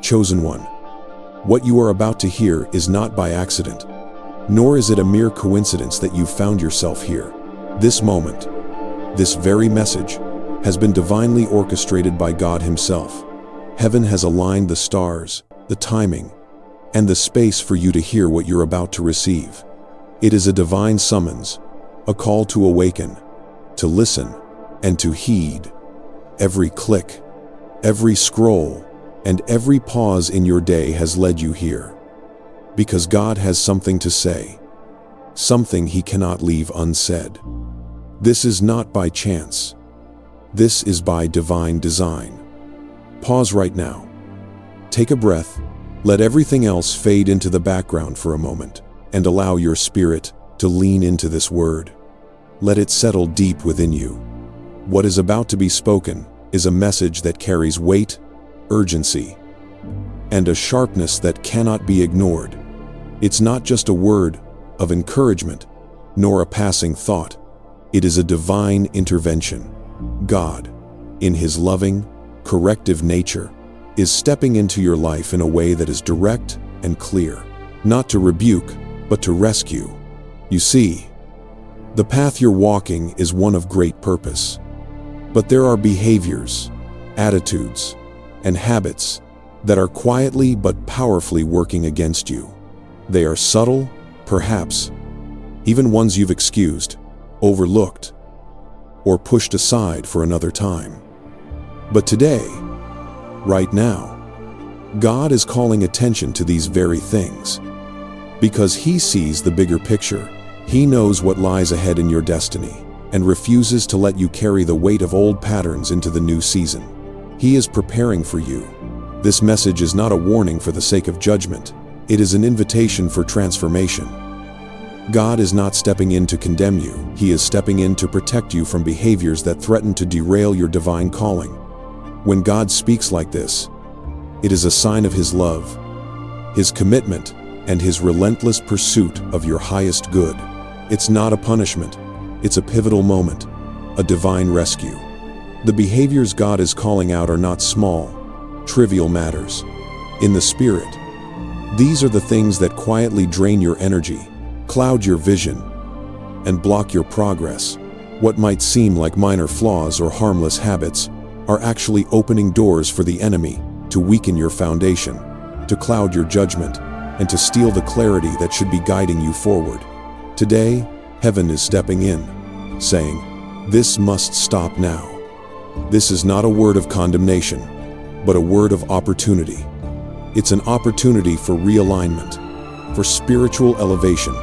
chosen one. What you are about to hear is not by accident, nor is it a mere coincidence that you found yourself here. This moment, this very message, has been divinely orchestrated by God Himself. Heaven has aligned the stars, the timing, and the space for you to hear what you're about to receive. It is a divine summons, a call to awaken, to listen, and to heed. Every click, every scroll, and every pause in your day has led you here. Because God has something to say, something He cannot leave unsaid. This is not by chance. This is by divine design. Pause right now. Take a breath, let everything else fade into the background for a moment, and allow your spirit to lean into this word. Let it settle deep within you. What is about to be spoken is a message that carries weight, urgency, and a sharpness that cannot be ignored. It's not just a word of encouragement, nor a passing thought. It is a divine intervention. God, in His loving, corrective nature, is stepping into your life in a way that is direct and clear, not to rebuke, but to rescue. You see, the path you're walking is one of great purpose, but there are behaviors, attitudes, and habits that are quietly but powerfully working against you. They are subtle, perhaps, even ones you've excused, overlooked, or pushed aside for another time. But today, right now, God is calling attention to these very things. Because He sees the bigger picture, He knows what lies ahead in your destiny, and refuses to let you carry the weight of old patterns into the new season. He is preparing for you. This message is not a warning for the sake of judgment. It is an invitation for transformation. God is not stepping in to condemn you. He is stepping in to protect you from behaviors that threaten to derail your divine calling. When God speaks like this, it is a sign of His love, His commitment, and His relentless pursuit of your highest good. It's not a punishment. It's a pivotal moment, a divine rescue. The behaviors God is calling out are not small, trivial matters. In the Spirit, these are the things that quietly drain your energy, cloud your vision, and block your progress. What might seem like minor flaws or harmless habits are actually opening doors for the enemy to weaken your foundation, to cloud your judgment, and to steal the clarity that should be guiding you forward. Today, heaven is stepping in, saying, "This must stop now." This is not a word of condemnation, but a word of opportunity. It's an opportunity for realignment, for spiritual elevation,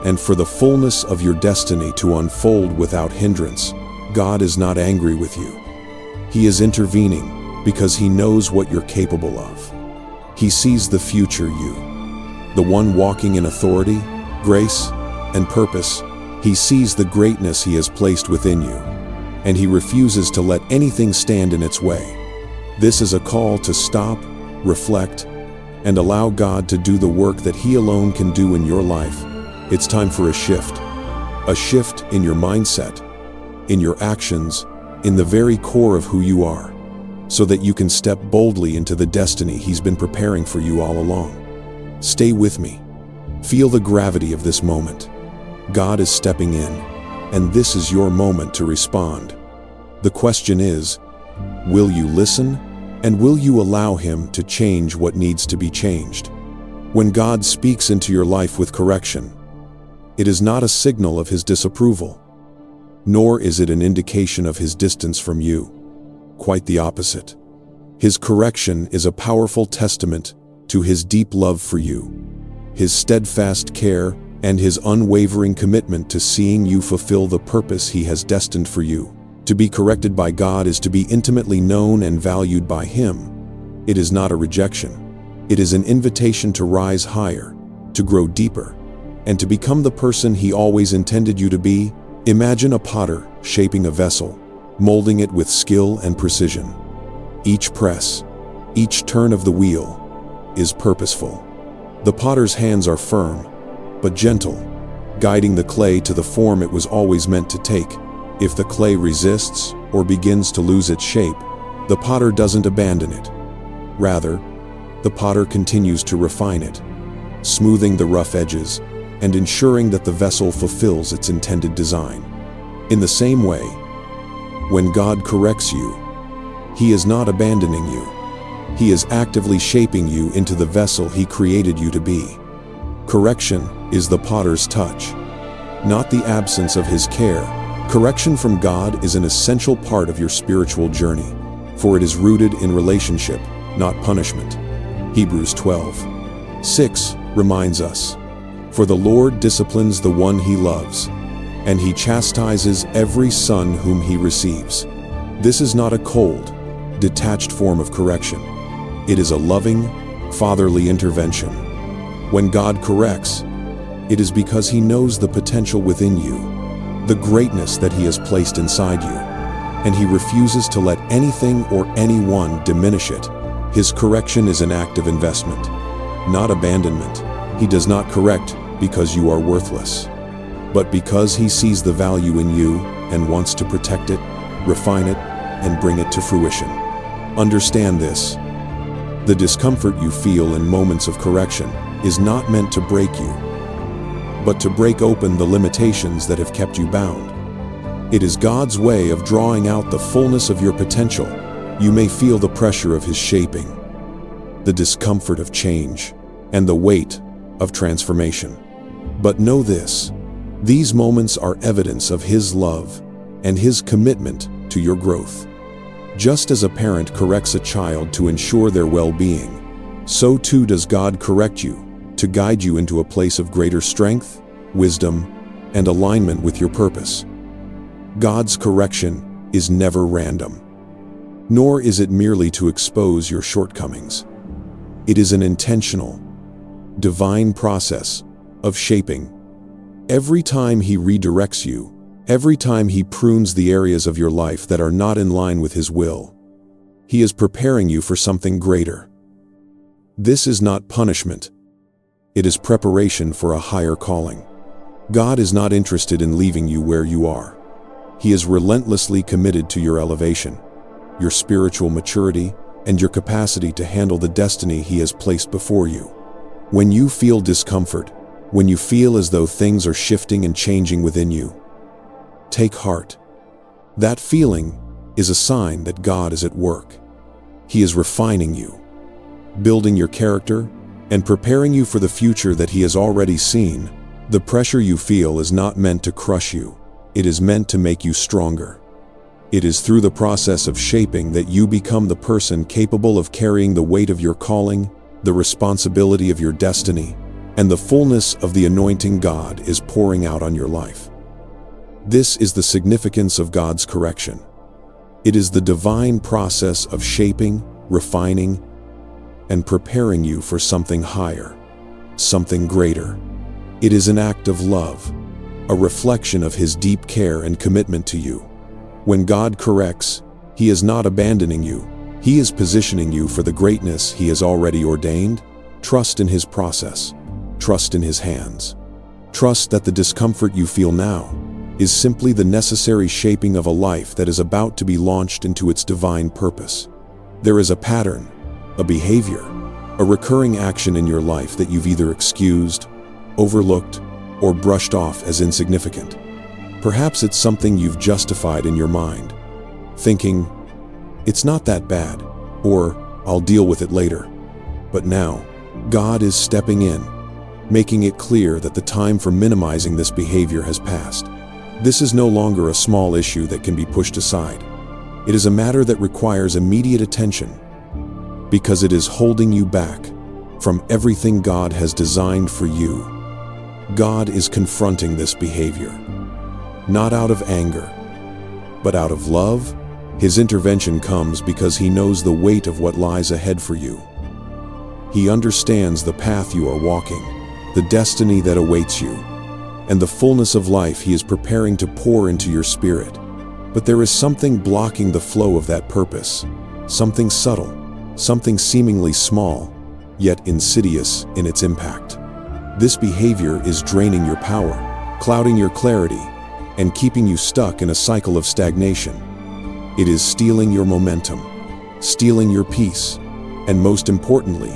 and for the fullness of your destiny to unfold without hindrance. God is not angry with you. He is intervening because He knows what you're capable of. He sees the future you, the one walking in authority, grace, and purpose. He sees the greatness He has placed within you, and He refuses to let anything stand in its way. This is a call to stop, reflect, and allow God to do the work that He alone can do in your life. It's time for a shift in your mindset, in your actions, in the very core of who you are, so that you can step boldly into the destiny He's been preparing for you all along. Stay with me. Feel the gravity of this moment. God is stepping in, and this is your moment to respond. The question is, will you listen, and will you allow Him to change what needs to be changed? When God speaks into your life with correction, it is not a signal of His disapproval, nor is it an indication of His distance from you. Quite the opposite. His correction is a powerful testament to His deep love for you, His steadfast care, and His unwavering commitment to seeing you fulfill the purpose He has destined for you. To be corrected by God is to be intimately known and valued by Him. It is not a rejection. It is an invitation to rise higher, to grow deeper, and to become the person He always intended you to be. Imagine a potter shaping a vessel, molding it with skill and precision. Each press, each turn of the wheel is purposeful. The potter's hands are firm, but gentle, guiding the clay to the form it was always meant to take. If the clay resists or begins to lose its shape, the potter doesn't abandon it. Rather, the potter continues to refine it, smoothing the rough edges and ensuring that the vessel fulfills its intended design. In the same way, when God corrects you, He is not abandoning you. He is actively shaping you into the vessel He created you to be. Correction is the potter's touch, not the absence of His care. Correction from God is an essential part of your spiritual journey, for it is rooted in relationship, not punishment. Hebrews 12:6 reminds us, "For the Lord disciplines the one He loves, and He chastises every son whom He receives." This is not a cold, detached form of correction. It is a loving, fatherly intervention. When God corrects, it is because He knows the potential within you, the greatness that He has placed inside you, and He refuses to let anything or anyone diminish it. His correction is an act of investment, not abandonment. He does not correct because you are worthless, but because He sees the value in you and wants to protect it, refine it, and bring it to fruition. Understand this. The discomfort you feel in moments of correction is not meant to break you, but to break open the limitations that have kept you bound. It is God's way of drawing out the fullness of your potential. You may feel the pressure of His shaping, the discomfort of change, and the weight of transformation. But know this: these moments are evidence of His love and His commitment to your growth. Just as a parent corrects a child to ensure their well-being, so too does God correct you to guide you into a place of greater strength, wisdom, and alignment with your purpose. God's correction is never random, nor is it merely to expose your shortcomings. It is an intentional, divine process of shaping. Every time He redirects you, every time He prunes the areas of your life that are not in line with His will, He is preparing you for something greater. This is not punishment. It is preparation for a higher calling. God is not interested in leaving you where you are. He is relentlessly committed to your elevation, your spiritual maturity, and your capacity to handle the destiny He has placed before you. When you feel discomfort, when you feel as though things are shifting and changing within you, take heart. That feeling is a sign that God is at work. He is refining you, building your character, and preparing you for the future that He has already seen. The pressure you feel is not meant to crush you. It is meant to make you stronger. It is through the process of shaping that you become the person capable of carrying the weight of your calling, the responsibility of your destiny, and the fullness of the anointing God is pouring out on your life. This is the significance of God's correction. It is the divine process of shaping, refining, and preparing you for something higher, something greater. It is an act of love, a reflection of His deep care and commitment to you. When God corrects, He is not abandoning you. He is positioning you for the greatness He has already ordained. Trust in His process. Trust in His hands. Trust that the discomfort you feel now is simply the necessary shaping of a life that is about to be launched into its divine purpose. There is a pattern, a behavior, a recurring action in your life that you've either excused, overlooked, or brushed off as insignificant. Perhaps it's something you've justified in your mind, thinking, "It's not that bad," or "I'll deal with it later." But now, God is stepping in, making it clear that the time for minimizing this behavior has passed. This is no longer a small issue that can be pushed aside. It is a matter that requires immediate attention, because it is holding you back from everything God has designed for you. God is confronting this behavior, not out of anger, but out of love. His intervention comes because He knows the weight of what lies ahead for you. He understands the path you are walking, the destiny that awaits you, and the fullness of life He is preparing to pour into your spirit. But there is something blocking the flow of that purpose, something subtle, something seemingly small, yet insidious in its impact. This behavior is draining your power, clouding your clarity, and keeping you stuck in a cycle of stagnation. It is stealing your momentum, stealing your peace, and most importantly,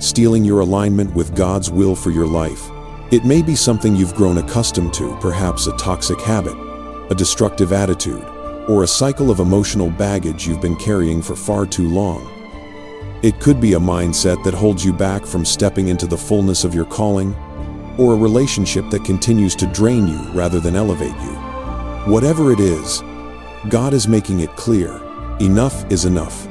stealing your alignment with God's will for your life. It may be something you've grown accustomed to, perhaps a toxic habit, a destructive attitude, or a cycle of emotional baggage you've been carrying for far too long. It could be a mindset that holds you back from stepping into the fullness of your calling, or a relationship that continues to drain you rather than elevate you. Whatever it is, God is making it clear, enough is enough.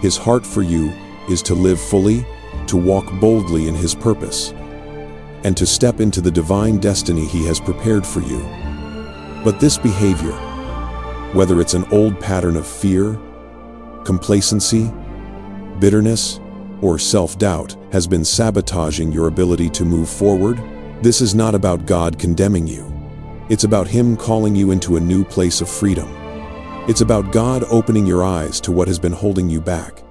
His heart for you is to live fully, to walk boldly in His purpose, and to step into the divine destiny He has prepared for you. But this behavior, whether it's an old pattern of fear, complacency, bitterness, or self-doubt, has been sabotaging your ability to move forward. This is not about God condemning you. It's about Him calling you into a new place of freedom. It's about God opening your eyes to what has been holding you back,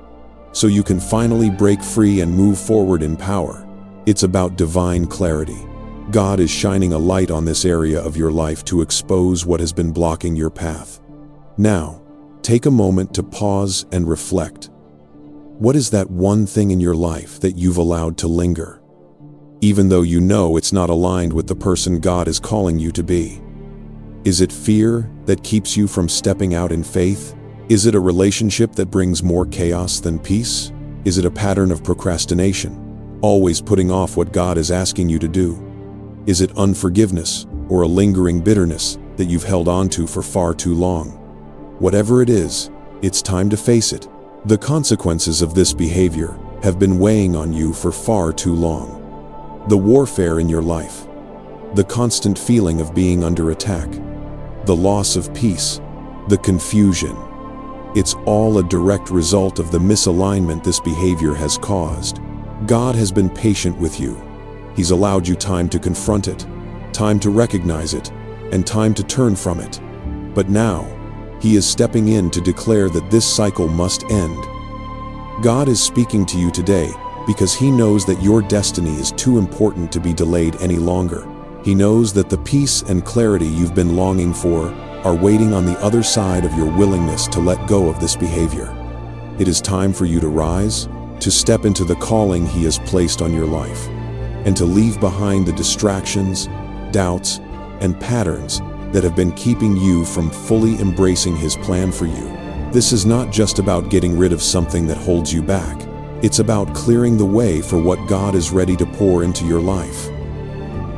so you can finally break free and move forward in power. It's about divine clarity. God is shining a light on this area of your life to expose what has been blocking your path. Now, take a moment to pause and reflect. What is that one thing in your life that you've allowed to linger, even though you know it's not aligned with the person God is calling you to be? Is it fear that keeps you from stepping out in faith? Is it a relationship that brings more chaos than peace? Is it a pattern of procrastination, always putting off what God is asking you to do? Is it unforgiveness or a lingering bitterness that you've held on to for far too long? Whatever it is, it's time to face it. The consequences of this behavior have been weighing on you for far too long. The warfare in your life, the constant feeling of being under attack, the loss of peace, the confusion. It's all a direct result of the misalignment this behavior has caused. God has been patient with you. He's allowed you time to confront it, time to recognize it, and time to turn from it. But now, He is stepping in to declare that this cycle must end. God is speaking to you today because He knows that your destiny is too important to be delayed any longer. He knows that the peace and clarity you've been longing for are waiting on the other side of your willingness to let go of this behavior. It is time for you to rise, to step into the calling He has placed on your life, and to leave behind the distractions, doubts, and patterns that have been keeping you from fully embracing His plan for you. This is not just about getting rid of something that holds you back. It's about clearing the way for what God is ready to pour into your life.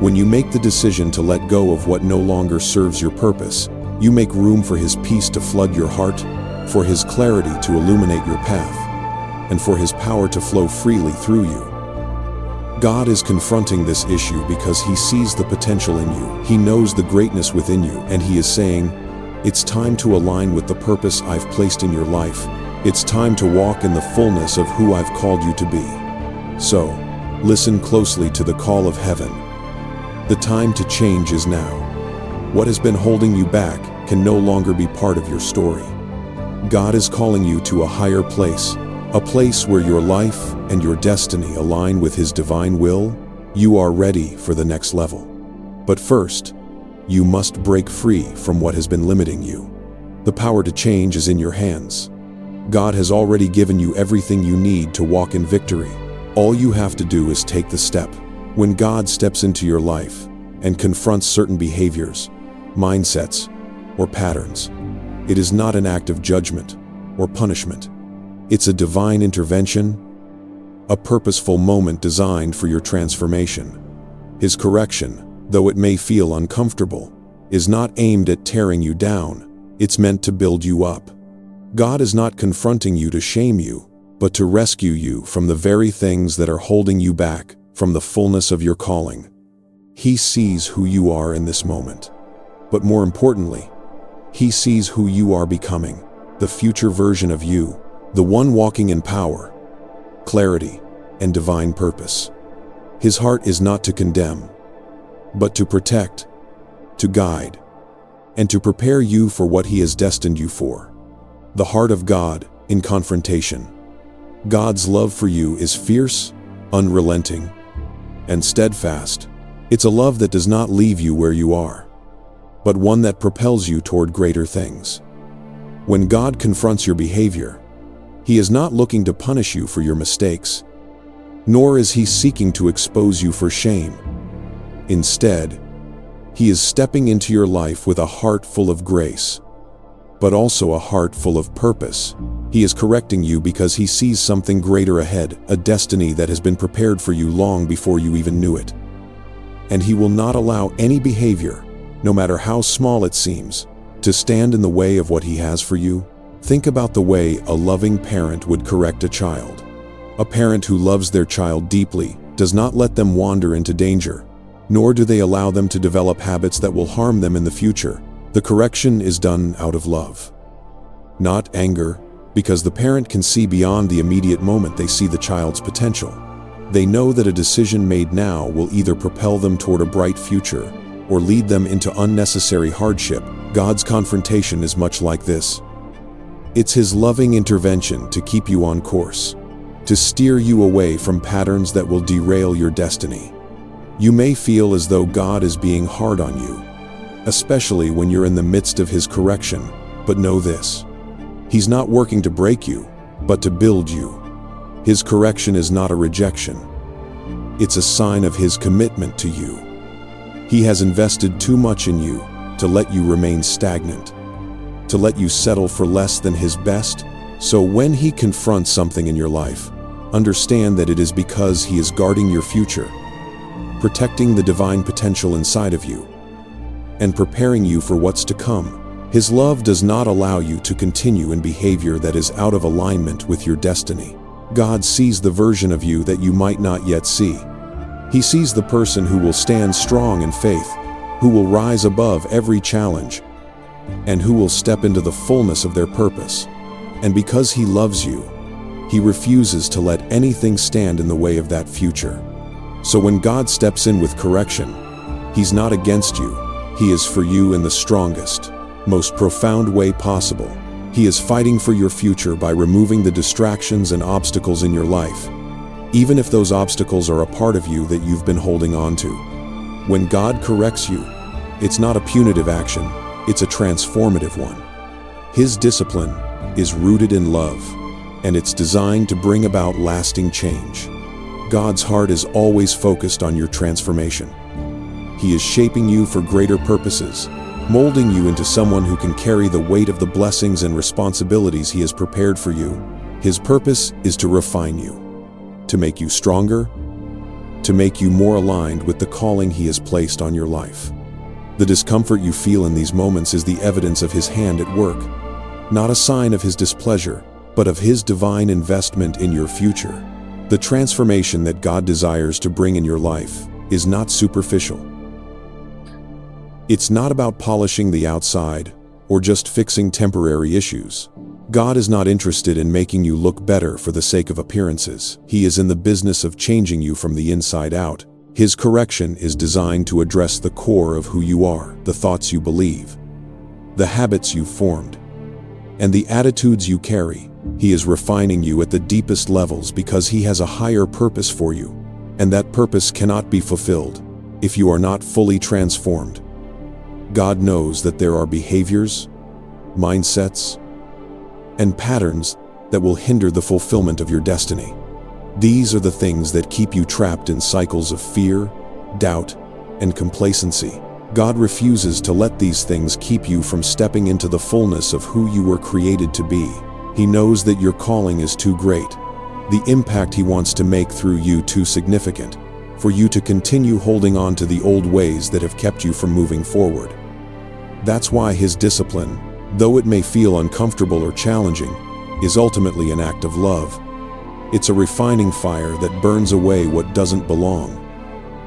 When you make the decision to let go of what no longer serves your purpose, you make room for His peace to flood your heart, for His clarity to illuminate your path, and for His power to flow freely through you. God is confronting this issue because He sees the potential in you. He knows the greatness within you, and He is saying, it's time to align with the purpose I've placed in your life. It's time to walk in the fullness of who I've called you to be. So, listen closely to the call of heaven. The time to change is now. What has been holding you back can no longer be part of your story. God is calling you to a higher place, a place where your life and your destiny align with His divine will. You are ready for the next level. But first, you must break free from what has been limiting you. The power to change is in your hands. God has already given you everything you need to walk in victory. All you have to do is take the step. When God steps into your life and confronts certain behaviors, mindsets, or patterns, it is not an act of judgment or punishment. It's a divine intervention, a purposeful moment designed for your transformation. His correction, though it may feel uncomfortable, is not aimed at tearing you down. It's meant to build you up. God is not confronting you to shame you, but to rescue you from the very things that are holding you back from the fullness of your calling. He sees who you are in this moment. But more importantly, He sees who you are becoming, the future version of you, the one walking in power, clarity, and divine purpose. His heart is not to condemn, but to protect, to guide, and to prepare you for what He has destined you for. The heart of God in confrontation. God's love for you is fierce, unrelenting, and steadfast. It's a love that does not leave you where you are, but one that propels you toward greater things. When God confronts your behavior, He is not looking to punish you for your mistakes. nor is he seeking to expose you for shame. Instead, he is stepping into your life with a heart full of grace, but also a heart full of purpose. He is correcting you because he sees something greater ahead, a destiny that has been prepared for you long before you even knew it. And he will not allow any behavior, no matter how small it seems, to stand in the way of what he has for you. Think about the way a loving parent would correct a child. A parent who loves their child deeply does not let them wander into danger, nor do they allow them to develop habits that will harm them in the future. The correction is done out of love, not anger, because the parent can see beyond the immediate moment. They see the child's potential. They know that a decision made now will either propel them toward a bright future or lead them into unnecessary hardship. God's confrontation is much like this. It's his loving intervention to keep you on course, to steer you away from patterns that will derail your destiny. You may feel as though God is being hard on you, especially when you're in the midst of his correction, but know this: he's not working to break you, but to build you. His correction is not a rejection. It's a sign of his commitment to you. He has invested too much in you to let you remain stagnant, to let you settle for less than his best. So when he confronts something in your life, understand that it is because he is guarding your future, protecting the divine potential inside of you, and preparing you for what's to come. His love does not allow you to continue in behavior that is out of alignment with your destiny. God sees the version of you that you might not yet see. He sees the person who will stand strong in faith, who will rise above every challenge, and who will step into the fullness of their purpose. And because he loves you, he refuses to let anything stand in the way of that future. So when God steps in with correction, he's not against you. He is for you in the strongest, most profound way possible. He is fighting for your future by removing the distractions and obstacles in your life, even if those obstacles are a part of you that you've been holding on to. When God corrects you, it's not a punitive action, it's a transformative one. His discipline is rooted in love, and it's designed to bring about lasting change. God's heart is always focused on your transformation. He is shaping you for greater purposes, molding you into someone who can carry the weight of the blessings and responsibilities he has prepared for you. His purpose is to refine you, to make you stronger, to make you more aligned with the calling he has placed on your life. The discomfort you feel in these moments is the evidence of his hand at work, not a sign of his displeasure, but of his divine investment in your future. The transformation that God desires to bring in your life is not superficial. It's not about polishing the outside or just fixing temporary issues. God is not interested in making you look better for the sake of appearances. He is in the business of changing you from the inside out. His correction is designed to address the core of who you are, the thoughts you believe, the habits you've formed, and the attitudes you carry. He is refining you at the deepest levels because he has a higher purpose for you, and that purpose cannot be fulfilled if you are not fully transformed. God knows that there are behaviors, mindsets, and patterns that will hinder the fulfillment of your destiny. These are the things that keep you trapped in cycles of fear, doubt, and complacency. God refuses to let these things keep you from stepping into the fullness of who you were created to be. He knows that your calling is too great, the impact he wants to make through you too significant, for you to continue holding on to the old ways that have kept you from moving forward. That's why his discipline, though it may feel uncomfortable or challenging, is ultimately an act of love. It's a refining fire that burns away what doesn't belong,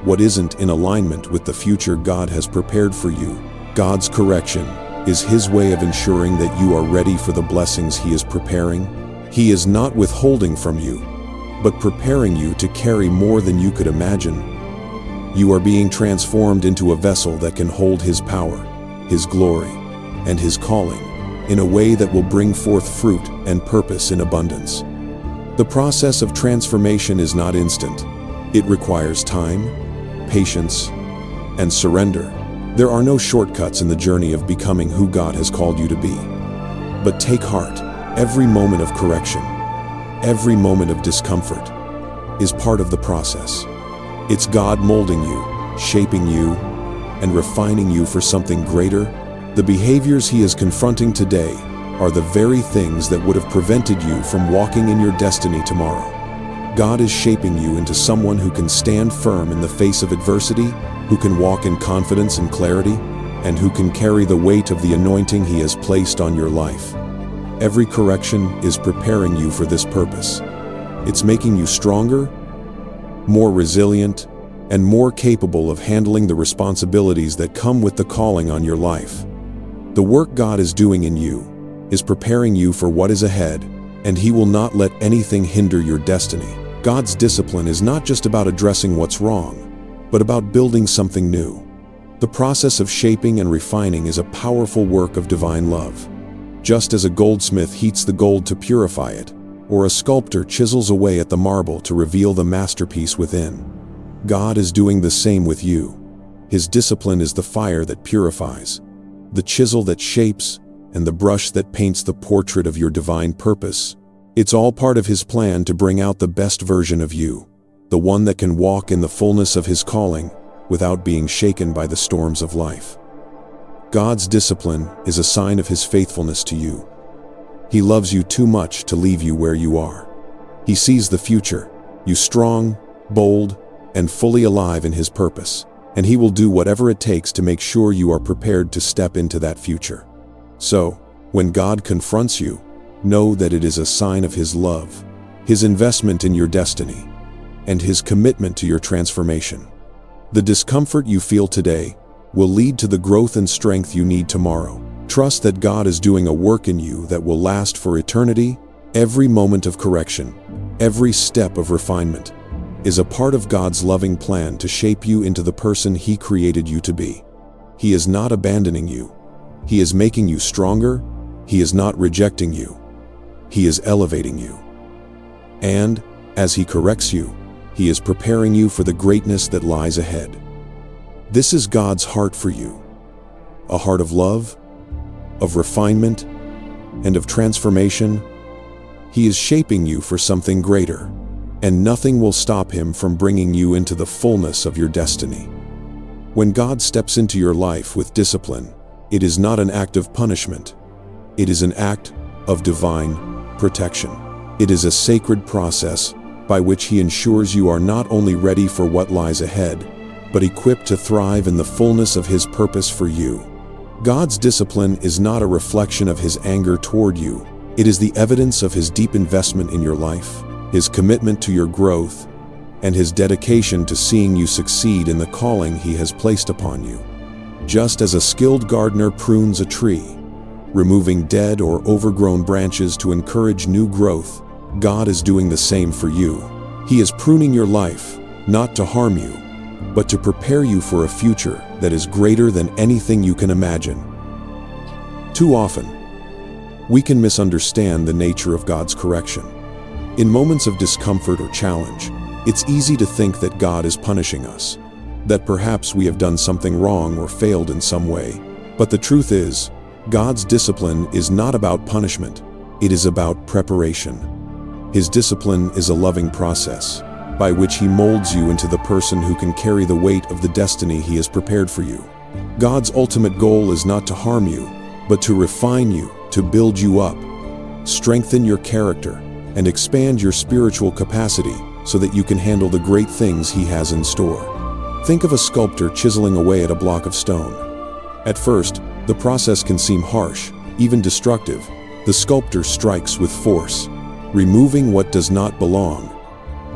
what isn't in alignment with the future God has prepared for you. God's correction is his way of ensuring that you are ready for the blessings he is preparing. He is not withholding from you, but preparing you to carry more than you could imagine. You are being transformed into a vessel that can hold his power, his glory, and his calling in a way that will bring forth fruit and purpose in abundance. The process of transformation is not instant. It requires time, patience, and surrender. There are no shortcuts in the journey of becoming who God has called you to be. But take heart, every moment of correction, every moment of discomfort, is part of the process. It's God molding you, shaping you, and refining you for something greater. The behaviors He is confronting today are the very things that would have prevented you from walking in your destiny tomorrow. God is shaping you into someone who can stand firm in the face of adversity, who can walk in confidence and clarity, and who can carry the weight of the anointing He has placed on your life. Every correction is preparing you for this purpose. It's making you stronger, more resilient, and more capable of handling the responsibilities that come with the calling on your life. The work God is doing in you is preparing you for what is ahead, and He will not let anything hinder your destiny. God's discipline is not just about addressing what's wrong, but about building something new. The process of shaping and refining is a powerful work of divine love. Just as a goldsmith heats the gold to purify it, or a sculptor chisels away at the marble to reveal the masterpiece within, God is doing the same with you. His discipline is the fire that purifies, the chisel that shapes, and the brush that paints the portrait of your divine purpose. It's all part of His plan to bring out the best version of you, the one that can walk in the fullness of His calling without being shaken by the storms of life. God's discipline is a sign of His faithfulness to you. He loves you too much to leave you where you are. He sees the future, you strong, bold, and fully alive in His purpose, and He will do whatever it takes to make sure you are prepared to step into that future. So, when God confronts you, know that it is a sign of His love, His investment in your destiny, and His commitment to your transformation. The discomfort you feel today will lead to the growth and strength you need tomorrow. Trust that God is doing a work in you that will last for eternity. Every moment of correction, every step of refinement, is a part of God's loving plan to shape you into the person He created you to be. He is not abandoning you. He is making you stronger. He is not rejecting you. He is elevating you. And, as He corrects you, He is preparing you for the greatness that lies ahead. This is God's heart for you. A heart of love, of refinement, and of transformation. He is shaping you for something greater, and nothing will stop Him from bringing you into the fullness of your destiny. When God steps into your life with discipline, it is not an act of punishment. It is an act of divine protection. It is a sacred process by which He ensures you are not only ready for what lies ahead, but equipped to thrive in the fullness of His purpose for you. God's discipline is not a reflection of His anger toward you. It is the evidence of His deep investment in your life, His commitment to your growth, and His dedication to seeing you succeed in the calling He has placed upon you. Just as a skilled gardener prunes a tree, removing dead or overgrown branches to encourage new growth, God is doing the same for you. He is pruning your life, not to harm you, but to prepare you for a future that is greater than anything you can imagine. Too often, we can misunderstand the nature of God's correction. In moments of discomfort or challenge, it's easy to think that God is punishing us, that perhaps we have done something wrong or failed in some way. But the truth is, God's discipline is not about punishment. It is about preparation. His discipline is a loving process by which He molds you into the person who can carry the weight of the destiny He has prepared for you. God's ultimate goal is not to harm you, but to refine you, to build you up, strengthen your character, and expand your spiritual capacity so that you can handle the great things He has in store. Think of a sculptor chiseling away at a block of stone. At first, the process can seem harsh, even destructive. The sculptor strikes with force, removing what does not belong,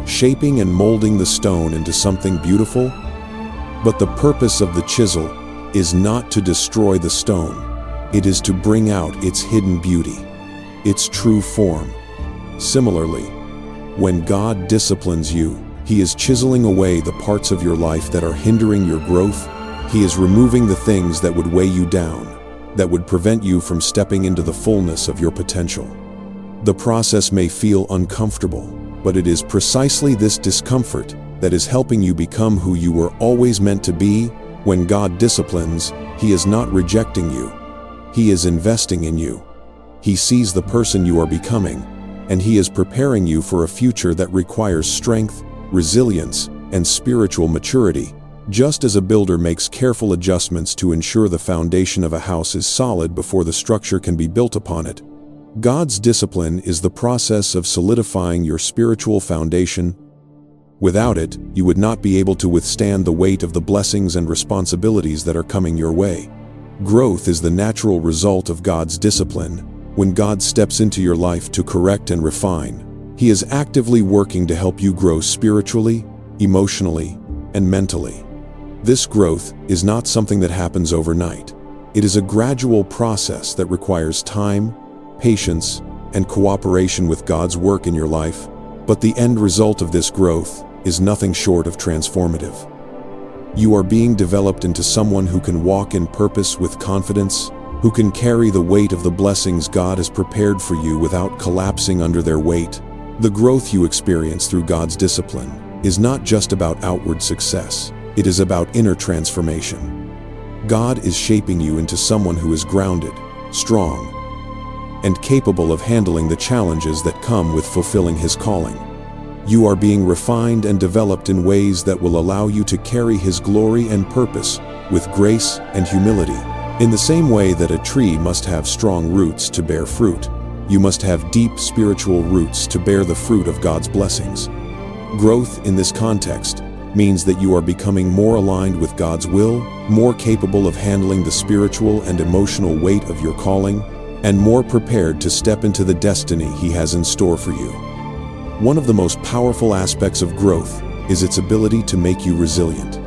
shaping and molding the stone into something beautiful. But the purpose of the chisel is not to destroy the stone. It is to bring out its hidden beauty, its true form. Similarly, when God disciplines you, He is chiseling away the parts of your life that are hindering your growth. He is removing the things that would weigh you down, that would prevent you from stepping into the fullness of your potential. The process may feel uncomfortable, but it is precisely this discomfort that is helping you become who you were always meant to be. When God disciplines, He is not rejecting you. He is investing in you. He sees the person you are becoming, and He is preparing you for a future that requires strength, resilience, and spiritual maturity, just as a builder makes careful adjustments to ensure the foundation of a house is solid before the structure can be built upon it. God's discipline is the process of solidifying your spiritual foundation. Without it, you would not be able to withstand the weight of the blessings and responsibilities that are coming your way. Growth is the natural result of God's discipline. When God steps into your life to correct and refine, He is actively working to help you grow spiritually, emotionally, and mentally. This growth is not something that happens overnight. It is a gradual process that requires time, patience, and cooperation with God's work in your life, but the end result of this growth is nothing short of transformative. You are being developed into someone who can walk in purpose with confidence, who can carry the weight of the blessings God has prepared for you without collapsing under their weight. The growth you experience through God's discipline is not just about outward success. It is about inner transformation. God is shaping you into someone who is grounded, strong, and capable of handling the challenges that come with fulfilling His calling. You are being refined and developed in ways that will allow you to carry His glory and purpose with grace and humility. In the same way that a tree must have strong roots to bear fruit, you must have deep spiritual roots to bear the fruit of God's blessings. Growth in this context means that you are becoming more aligned with God's will, more capable of handling the spiritual and emotional weight of your calling, and more prepared to step into the destiny He has in store for you. One of the most powerful aspects of growth is its ability to make you resilient.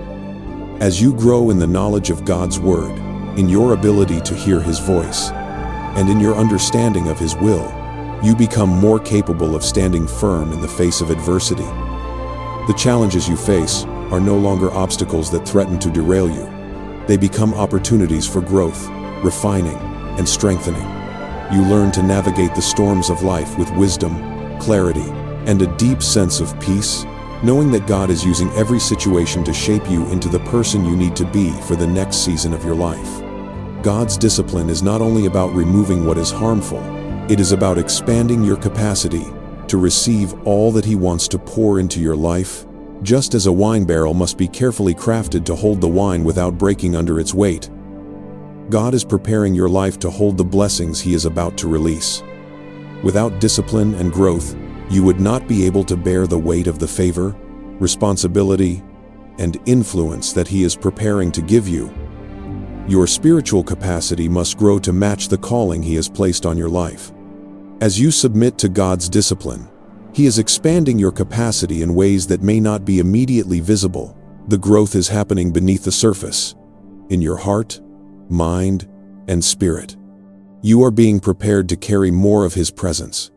As you grow in the knowledge of God's Word, in your ability to hear His voice, and in your understanding of His will, you become more capable of standing firm in the face of adversity. The challenges you face are no longer obstacles that threaten to derail you. They become opportunities for growth, refining, and strengthening. You learn to navigate the storms of life with wisdom, clarity, and a deep sense of peace, knowing that God is using every situation to shape you into the person you need to be for the next season of your life. God's discipline is not only about removing what is harmful, it is about expanding your capacity to receive all that He wants to pour into your life, just as a wine barrel must be carefully crafted to hold the wine without breaking under its weight. God is preparing your life to hold the blessings He is about to release. Without discipline and growth, you would not be able to bear the weight of the favor, responsibility, and influence that He is preparing to give you. Your spiritual capacity must grow to match the calling He has placed on your life. As you submit to God's discipline, He is expanding your capacity in ways that may not be immediately visible. The growth is happening beneath the surface, in your heart, mind, and spirit. You are being prepared to carry more of His presence,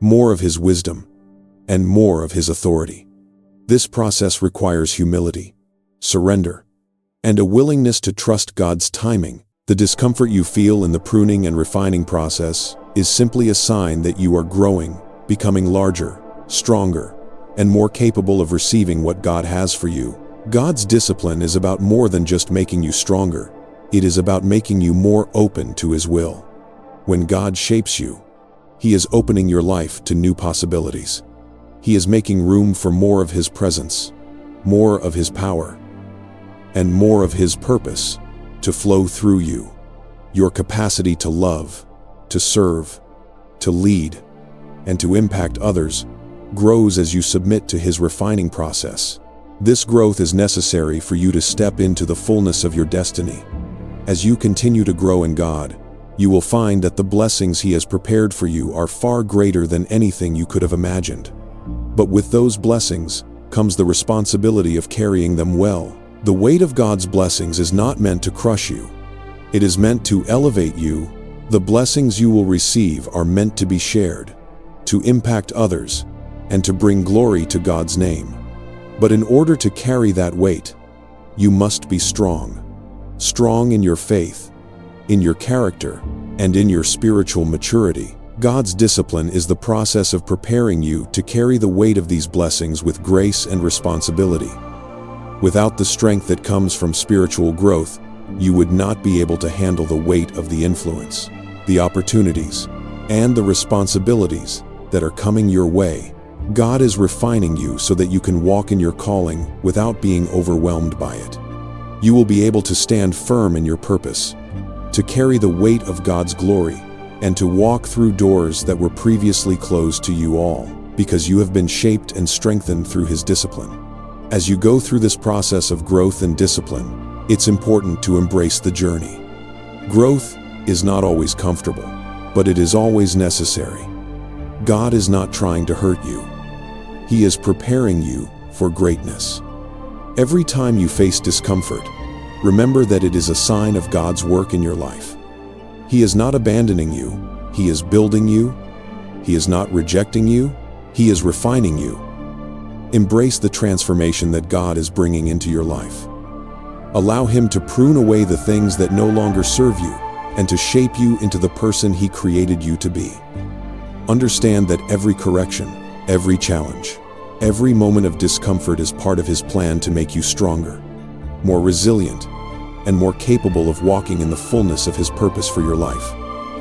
more of His wisdom, and more of His authority. This process requires humility, surrender, and a willingness to trust God's timing. The discomfort you feel in the pruning and refining process is simply a sign that you are growing, becoming larger, stronger, and more capable of receiving what God has for you. God's discipline is about more than just making you stronger. It is about making you more open to His will. When God shapes you, He is opening your life to new possibilities. He is making room for more of His presence, more of His power, and more of His purpose to flow through you. Your capacity to love, to serve, to lead, and to impact others grows as you submit to His refining process. This growth is necessary for you to step into the fullness of your destiny. As you continue to grow in God, you will find that the blessings He has prepared for you are far greater than anything you could have imagined. But with those blessings comes the responsibility of carrying them well. The weight of God's blessings is not meant to crush you. It is meant to elevate you. The blessings you will receive are meant to be shared, to impact others, and to bring glory to God's name. But in order to carry that weight, you must be strong. Strong in your faith, in your character, and in your spiritual maturity. God's discipline is the process of preparing you to carry the weight of these blessings with grace and responsibility. Without the strength that comes from spiritual growth, you would not be able to handle the weight of the influence, the opportunities, and the responsibilities that are coming your way. God is refining you so that you can walk in your calling without being overwhelmed by it. You will be able to stand firm in your purpose, to carry the weight of God's glory, and to walk through doors that were previously closed to you all, because you have been shaped and strengthened through His discipline. As you go through this process of growth and discipline, it's important to embrace the journey. Growth is not always comfortable, but it is always necessary. God is not trying to hurt you. He is preparing you for greatness. Every time you face discomfort, remember that it is a sign of God's work in your life. He is not abandoning you. He is building you. He is not rejecting you. He is refining you. Embrace the transformation that God is bringing into your life. Allow Him to prune away the things that no longer serve you and to shape you into the person He created you to be. Understand that every correction, every challenge, every moment of discomfort is part of His plan to make you stronger, more resilient, and more capable of walking in the fullness of His purpose for your life.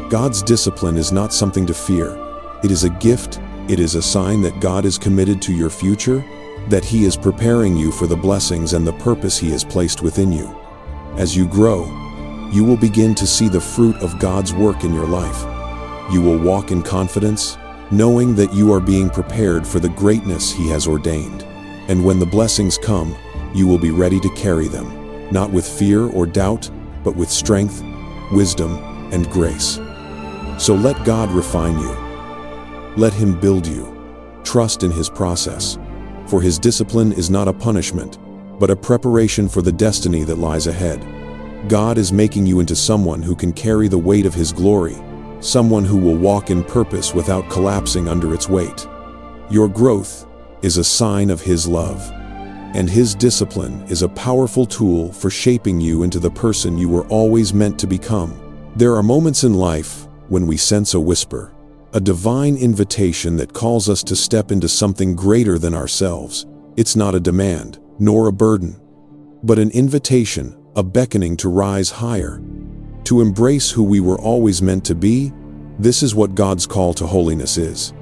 God's discipline is not something to fear. It is a gift. It is a sign that God is committed to your future, that He is preparing you for the blessings and the purpose He has placed within you. As you grow, you will begin to see the fruit of God's work in your life. You will walk in confidence, knowing that you are being prepared for the greatness He has ordained. And when the blessings come, you will be ready to carry them, not with fear or doubt, but with strength, wisdom, and grace. So let God refine you. Let Him build you. Trust in His process, for His discipline is not a punishment, but a preparation for the destiny that lies ahead. God is making you into someone who can carry the weight of His glory, someone who will walk in purpose without collapsing under its weight. Your growth is a sign of His love, and His discipline is a powerful tool for shaping you into the person you were always meant to become. There are moments in life when we sense a whisper, a divine invitation that calls us to step into something greater than ourselves. It's not a demand, nor a burden, but an invitation, a beckoning to rise higher, to embrace who we were always meant to be. This is what God's call to holiness is.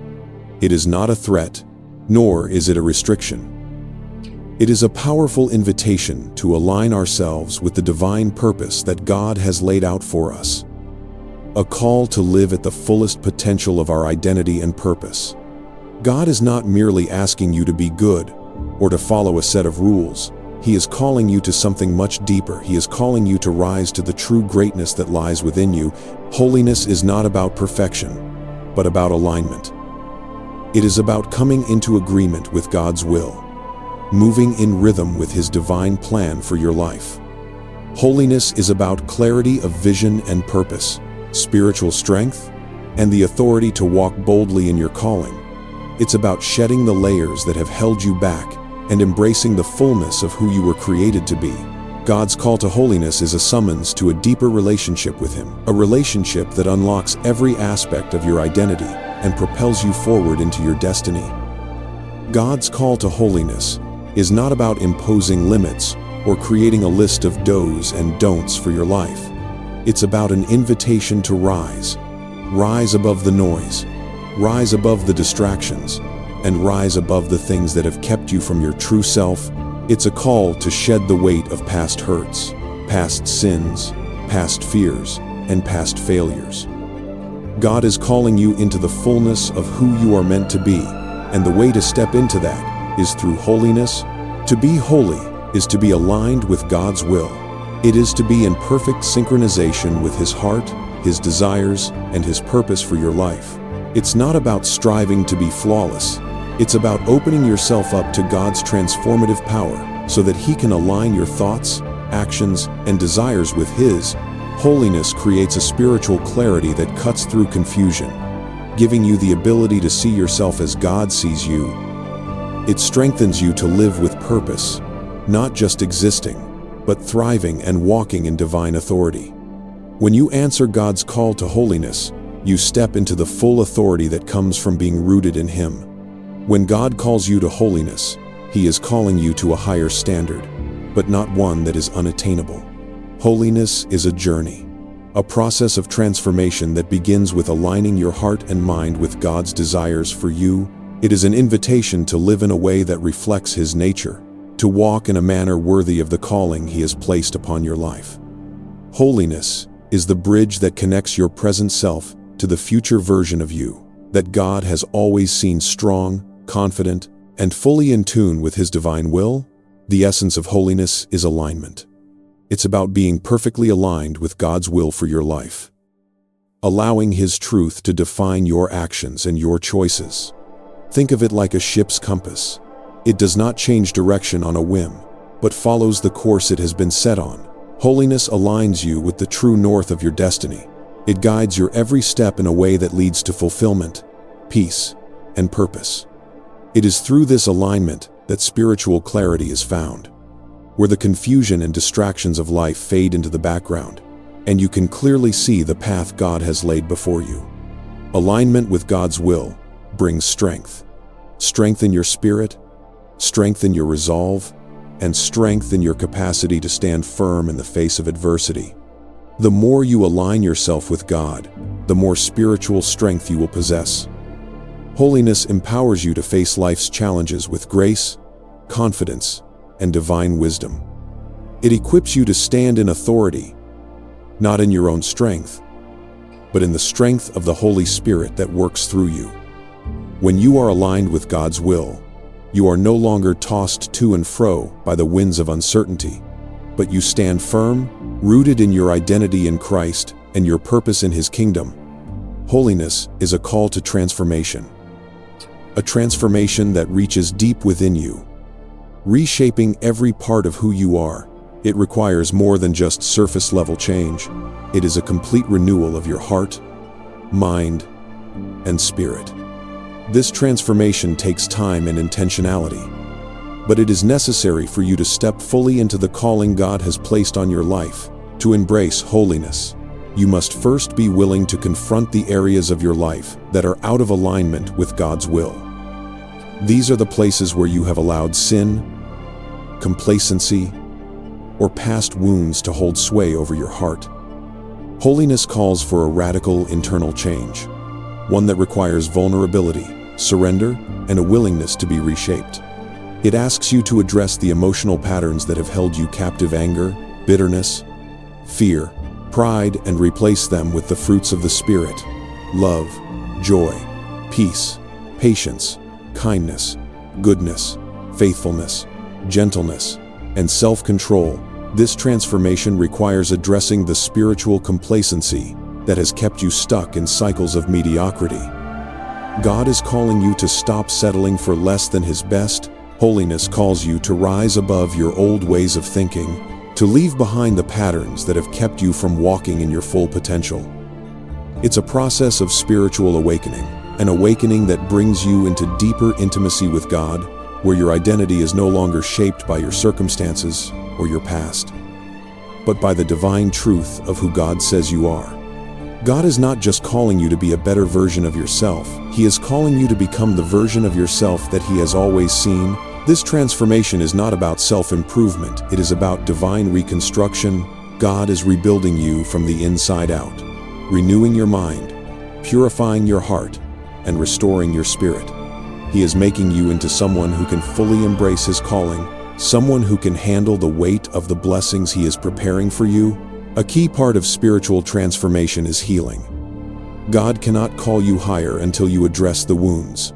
It is not a threat, nor is it a restriction. It is a powerful invitation to align ourselves with the divine purpose that God has laid out for us. A call to live at the fullest potential of our identity and purpose. God is not merely asking you to be good or to follow a set of rules. He is calling you to something much deeper. He is calling you to rise to the true greatness that lies within you. Holiness is not about perfection, but about alignment. It is about coming into agreement with God's will, moving in rhythm with His divine plan for your life. Holiness is about clarity of vision and purpose, spiritual strength, and the authority to walk boldly in your calling. It's about shedding the layers that have held you back and embracing the fullness of who you were created to be. God's call to holiness is a summons to a deeper relationship with Him, a relationship that unlocks every aspect of your identity and propels you forward into your destiny. God's call to holiness is not about imposing limits or creating a list of do's and don'ts for your life. It's about an invitation to rise above the noise, rise above the distractions, and rise above the things that have kept you from your true self. It's a call to shed the weight of past hurts, past sins, past fears, and past failures. God is calling you into the fullness of who you are meant to be, and the way to step into that is through holiness. To be holy is to be aligned with God's will. It is to be in perfect synchronization with His heart, His desires, and His purpose for your life. It's not about striving to be flawless. It's about opening yourself up to God's transformative power so that He can align your thoughts, actions, and desires with His. Holiness creates a spiritual clarity that cuts through confusion, giving you the ability to see yourself as God sees you. It strengthens you to live with purpose, not just existing, but thriving and walking in divine authority. When you answer God's call to holiness, you step into the full authority that comes from being rooted in Him. When God calls you to holiness, He is calling you to a higher standard, but not one that is unattainable. Holiness is a journey, a process of transformation that begins with aligning your heart and mind with God's desires for you It is an invitation to live in a way that reflects His nature, to walk in a manner worthy of the calling He has placed upon your life. Holiness is the bridge that connects your present self to the future version of you that God has always seen strong, confident, and fully in tune with His divine will. The essence of holiness is alignment. It's about being perfectly aligned with God's will for your life, allowing His truth to define your actions and your choices. Think of it like a ship's compass. It does not change direction on a whim, but follows the course it has been set on. Holiness aligns you with the true north of your destiny. It guides your every step in a way that leads to fulfillment, peace, and purpose. It is through this alignment that spiritual clarity is found, where the confusion and distractions of life fade into the background, and you can clearly see the path God has laid before you. Alignment with God's will brings strength. Strength in your spirit, strength in your resolve, and strength in your capacity to stand firm in the face of adversity. The more you align yourself with God, the more spiritual strength you will possess. Holiness empowers you to face life's challenges with grace, confidence, and divine wisdom. It equips you to stand in authority, not in your own strength, but in the strength of the Holy Spirit that works through you. When you are aligned with God's will, you are no longer tossed to and fro by the winds of uncertainty, but you stand firm, rooted in your identity in Christ and your purpose in His kingdom. Holiness is a call to transformation, a transformation that reaches deep within you, reshaping every part of who you are. It requires more than just surface-level change. It is a complete renewal of your heart, mind, and spirit. This transformation takes time and intentionality, but it is necessary for you to step fully into the calling God has placed on your life. To embrace holiness, you must first be willing to confront the areas of your life that are out of alignment with God's will. These are the places where you have allowed sin, complacency, or past wounds to hold sway over your heart. Holiness calls for a radical internal change, one that requires vulnerability, surrender, and a willingness to be reshaped. It asks you to address the emotional patterns that have held you captive: anger, bitterness, fear, pride, and replace them with the fruits of the Spirit: love, joy, peace, patience, kindness, goodness, faithfulness, gentleness, and self-control. This transformation requires addressing the spiritual complacency that has kept you stuck in cycles of mediocrity. God is calling you to stop settling for less than His best. Holiness calls you to rise above your old ways of thinking, to leave behind the patterns that have kept you from walking in your full potential. It's a process of spiritual awakening, an awakening that brings you into deeper intimacy with God, where your identity is no longer shaped by your circumstances or your past, but by the divine truth of who God says you are. God is not just calling you to be a better version of yourself. He is calling you to become the version of yourself that He has always seen. This transformation is not about self-improvement. It is about divine reconstruction. God is rebuilding you from the inside out, renewing your mind, purifying your heart, and restoring your spirit. He is making you into someone who can fully embrace His calling, someone who can handle the weight of the blessings He is preparing for you. A key part of spiritual transformation is healing. God cannot call you higher until you address the wounds,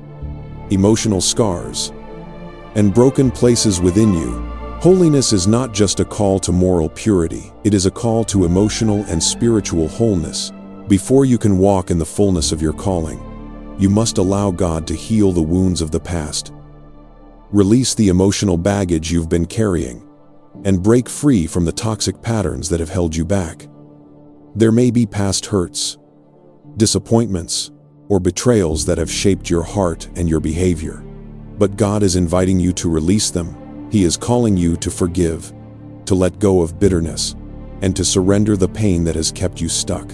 emotional scars, and broken places within you. Holiness is not just a call to moral purity, it is a call to emotional and spiritual wholeness. Before you can walk in the fullness of your calling, you must allow God to heal the wounds of the past, release the emotional baggage you've been carrying, and break free from the toxic patterns that have held you back. There may be past hurts, disappointments, or betrayals that have shaped your heart and your behavior, but God is inviting you to release them. He is calling you to forgive, to let go of bitterness, and to surrender the pain that has kept you stuck.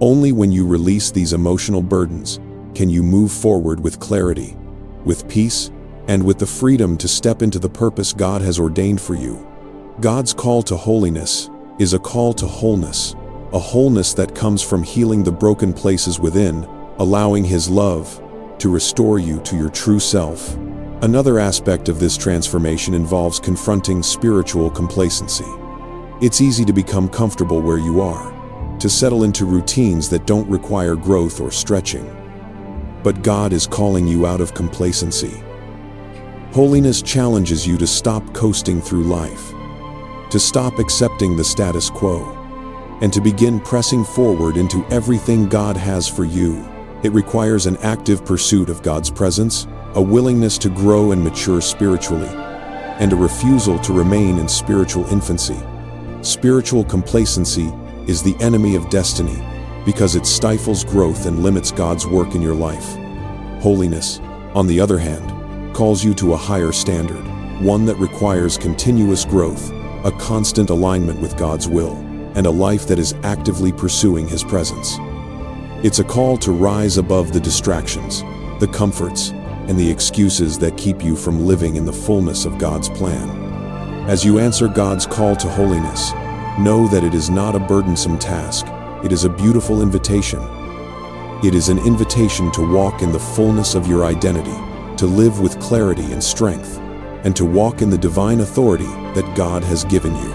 Only when you release these emotional burdens can you move forward with clarity, with peace, and with the freedom to step into the purpose God has ordained for you. God's call to holiness is a call to wholeness, a wholeness that comes from healing the broken places within, allowing His love, to restore you to your true self. Another aspect of this transformation involves confronting spiritual complacency. It's easy to become comfortable where you are, to settle into routines that don't require growth or stretching. But God is calling you out of complacency. Holiness challenges you to stop coasting through life, to stop accepting the status quo, and to begin pressing forward into everything God has for you. It requires an active pursuit of God's presence, a willingness to grow and mature spiritually, and a refusal to remain in spiritual infancy. Spiritual complacency is the enemy of destiny because it stifles growth and limits God's work in your life. Holiness, on the other hand, calls you to a higher standard, one that requires continuous growth, a constant alignment with God's will, and a life that is actively pursuing His presence. It's a call to rise above the distractions, the comforts, and the excuses that keep you from living in the fullness of God's plan. As you answer God's call to holiness, know that it is not a burdensome task. It is a beautiful invitation. It is an invitation to walk in the fullness of your identity, to live with clarity and strength, and to walk in the divine authority that God has given you.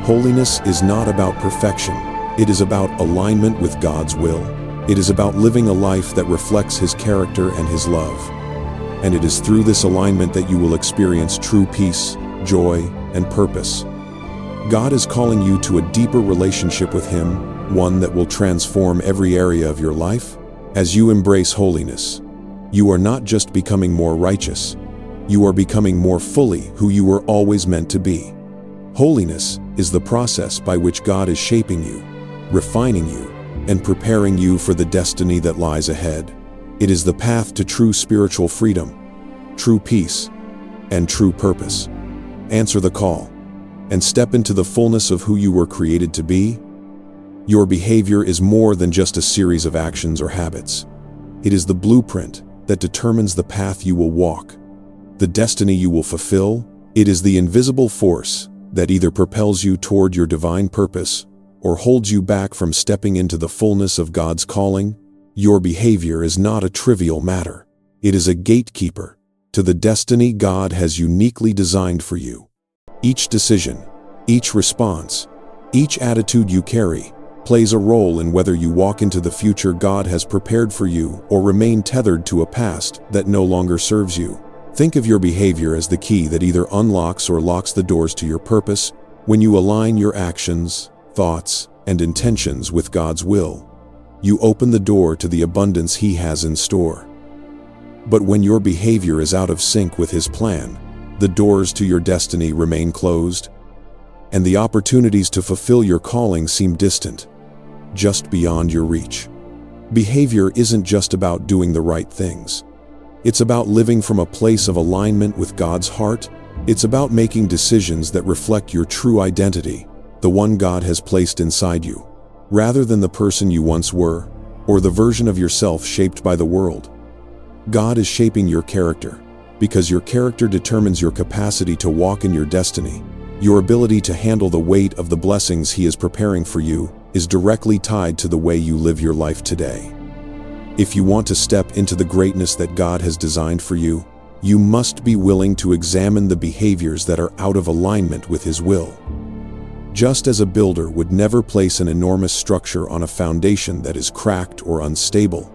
Holiness is not about perfection. It is about alignment with God's will. It is about living a life that reflects His character and His love. And it is through this alignment that you will experience true peace, joy, and purpose. God is calling you to a deeper relationship with Him, one that will transform every area of your life. As you embrace holiness, you are not just becoming more righteous, you are becoming more fully who you were always meant to be. Holiness is the process by which God is shaping you, refining you, and preparing you for the destiny that lies ahead. It is the path to true spiritual freedom, true peace, and true purpose. Answer the call and step into the fullness of who you were created to be. Your behavior is more than just a series of actions or habits. It is the blueprint that determines the path you will walk, the destiny you will fulfill. It is the invisible force that either propels you toward your divine purpose or holds you back from stepping into the fullness of God's calling. Your behavior is not a trivial matter. It is a gatekeeper to the destiny God has uniquely designed for you. Each decision, each response, each attitude you carry plays a role in whether you walk into the future God has prepared for you or remain tethered to a past that no longer serves you. Think of your behavior as the key that either unlocks or locks the doors to your purpose. When you align your actions, thoughts, and intentions with God's will, you open the door to the abundance He has in store. But when your behavior is out of sync with His plan, the doors to your destiny remain closed, and the opportunities to fulfill your calling seem distant, just beyond your reach. Behavior isn't just about doing the right things. It's about living from a place of alignment with God's heart. It's about making decisions that reflect your true identity, the one God has placed inside you, rather than the person you once were, or the version of yourself shaped by the world. God is shaping your character, because your character determines your capacity to walk in your destiny. Your ability to handle the weight of the blessings He is preparing for you is directly tied to the way you live your life today. If you want to step into the greatness that God has designed for you, you must be willing to examine the behaviors that are out of alignment with His will. Just as a builder would never place an enormous structure on a foundation that is cracked or unstable,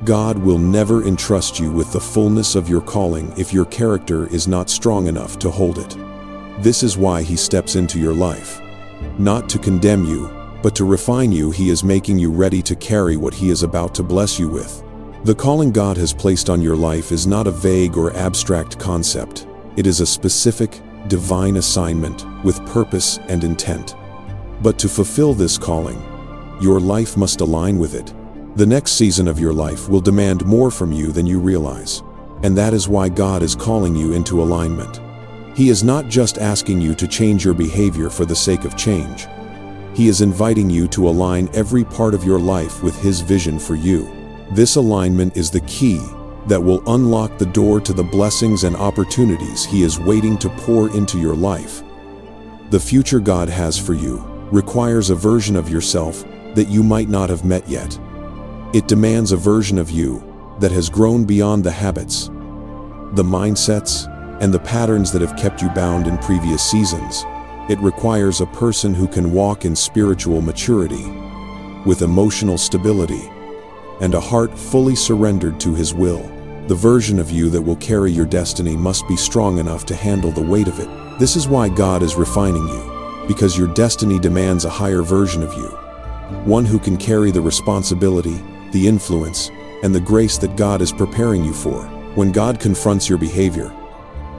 God will never entrust you with the fullness of your calling if your character is not strong enough to hold it. This is why He steps into your life, not to condemn you, but to refine you. He is making you ready to carry what He is about to bless you with. The calling God has placed on your life is not a vague or abstract concept. It is a specific, divine assignment with purpose and intent. But to fulfill this calling, your life must align with it. The next season of your life will demand more from you than you realize, and that is why God is calling you into alignment. He is not just asking you to change your behavior for the sake of change. He is inviting you to align every part of your life with His vision for you. This alignment is the key that will unlock the door to the blessings and opportunities He is waiting to pour into your life. The future God has for you requires a version of yourself that you might not have met yet. It demands a version of you that has grown beyond the habits, the mindsets, and the patterns that have kept you bound in previous seasons. It requires a person who can walk in spiritual maturity, with emotional stability, and a heart fully surrendered to His will. The version of you that will carry your destiny must be strong enough to handle the weight of it. This is why God is refining you, because your destiny demands a higher version of you, one who can carry the responsibility, the influence, and the grace that God is preparing you for. When God confronts your behavior,